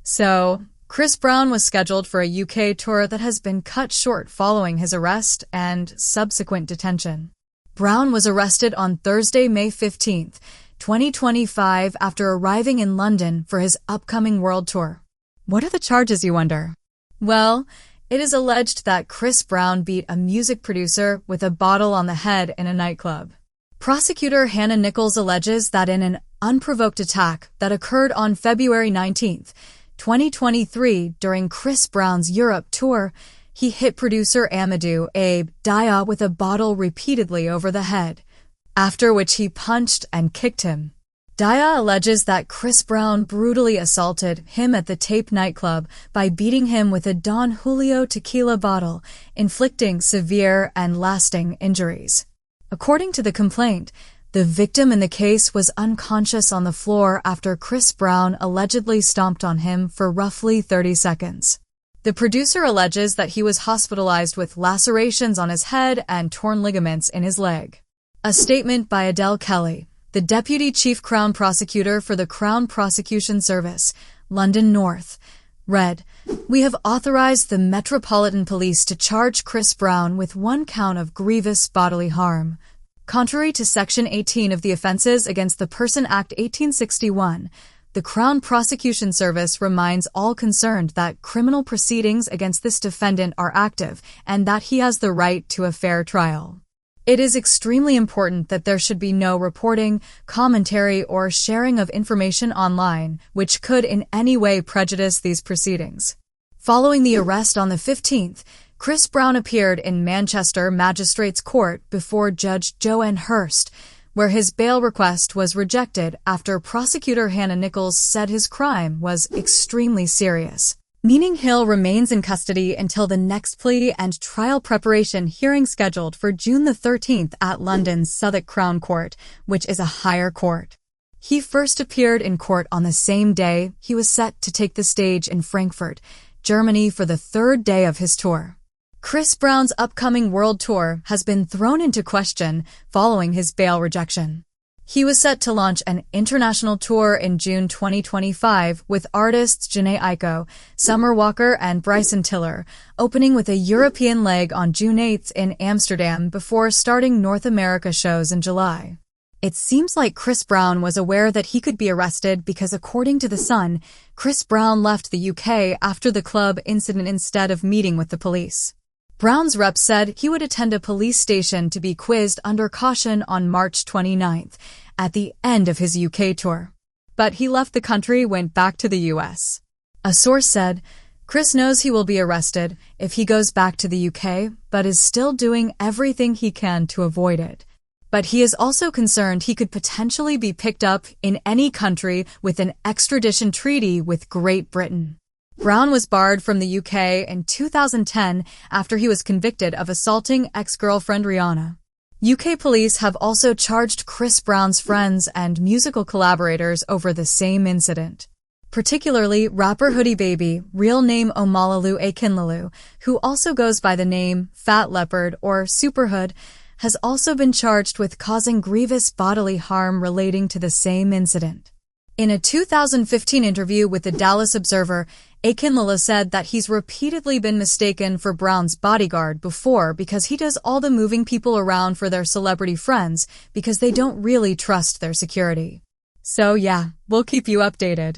So, Chris Brown was scheduled for a UK tour that has been cut short following his arrest and subsequent detention. Brown was arrested on Thursday, May 15th, 2025, after arriving in London for his upcoming world tour. What are the charges, you wonder? Well, it is alleged that Chris Brown beat a music producer with a bottle on the head in a nightclub. Prosecutor Hannah Nichols alleges that in an unprovoked attack that occurred on February 19th, 2023, during Chris Brown's Europe tour, he hit producer Amadou Abe Dia with a bottle repeatedly over the head, after which he punched and kicked him. Dia alleges that Chris Brown brutally assaulted him at the Tape Nightclub by beating him with a Don Julio tequila bottle, inflicting severe and lasting injuries. According to the complaint, the victim in the case was unconscious on the floor after Chris Brown allegedly stomped on him for roughly 30 seconds. The producer alleges that he was hospitalized with lacerations on his head and torn ligaments in his leg. A statement by Adele Kelly, the Deputy Chief Crown Prosecutor for the Crown Prosecution Service, London.North, read, "We have authorized the Metropolitan Police to charge Chris Brown with 1 count of grievous bodily harm. Contrary to Section 18 of the Offences Against the Person Act 1861, the Crown Prosecution Service reminds all concerned that criminal proceedings against this defendant are active and that he has the right to a fair trial. It is extremely important that there should be no reporting, commentary, or sharing of information online which could in any way prejudice these proceedings." Following the arrest on the 15th, Chris Brown appeared in Manchester Magistrates Court before Judge Joanne Hurst, where his bail request was rejected after prosecutor Hannah Nichols said his crime was extremely serious, meaning Hill remains in custody until the next plea and trial preparation hearing scheduled for June the 13th at London's Southwark Crown Court, which is a higher court. He first appeared in court on the same day he was set to take the stage in Frankfurt, Germany for the 3rd day of his tour. Chris Brown's upcoming world tour has been thrown into question following his bail rejection. He was set to launch an international tour in June 2025 with artists Jhené Aiko, Summer Walker, and Bryson Tiller, opening with a European leg on June 8th in Amsterdam before starting North America shows in July. It seems like Chris Brown was aware that he could be arrested because, according to The Sun, Chris Brown left the UK after the club incident instead of meeting with the police. Brown's rep said he would attend a police station to be quizzed under caution on March 29th, at the end of his UK tour. But he left the country, went back to the US. A source said, "Chris knows he will be arrested if he goes back to the UK, but is still doing everything he can to avoid it. But he is also concerned he could potentially be picked up in any country with an extradition treaty with Great Britain." Brown was barred from the UK in 2010 after he was convicted of assaulting ex-girlfriend Rihanna. UK police have also charged Chris Brown's friends and musical collaborators over the same incident. Particularly rapper Hoodie Baby, real name Omalalu Akinlalu, who also goes by the name Fat Leopard or Superhood, has also been charged with causing grievous bodily harm relating to the same incident. In a 2015 interview with the Dallas Observer, Akinlalu said that he's repeatedly been mistaken for Brown's bodyguard before because he does all the moving people around for their celebrity friends because they don't really trust their security. So yeah, we'll keep you updated.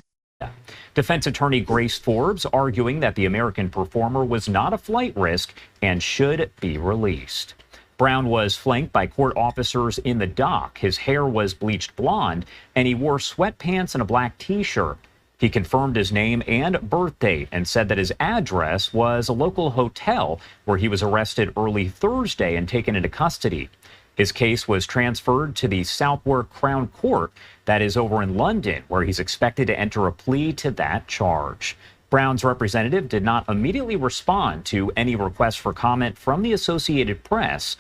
Defense attorney Grace Forbes arguing that the American performer was not a flight risk and should be released. Brown was flanked by court officers in the dock. His hair was bleached blonde, and he wore sweatpants and a black T-shirt. He confirmed his name and birth date and said that his address was a local hotel where he was arrested early Thursday and taken into custody. His case was transferred to the Southwark Crown Court that is over in London, where he's expected to enter a plea to that charge. Brown's representative did not immediately respond to any requests for comment from the Associated Press.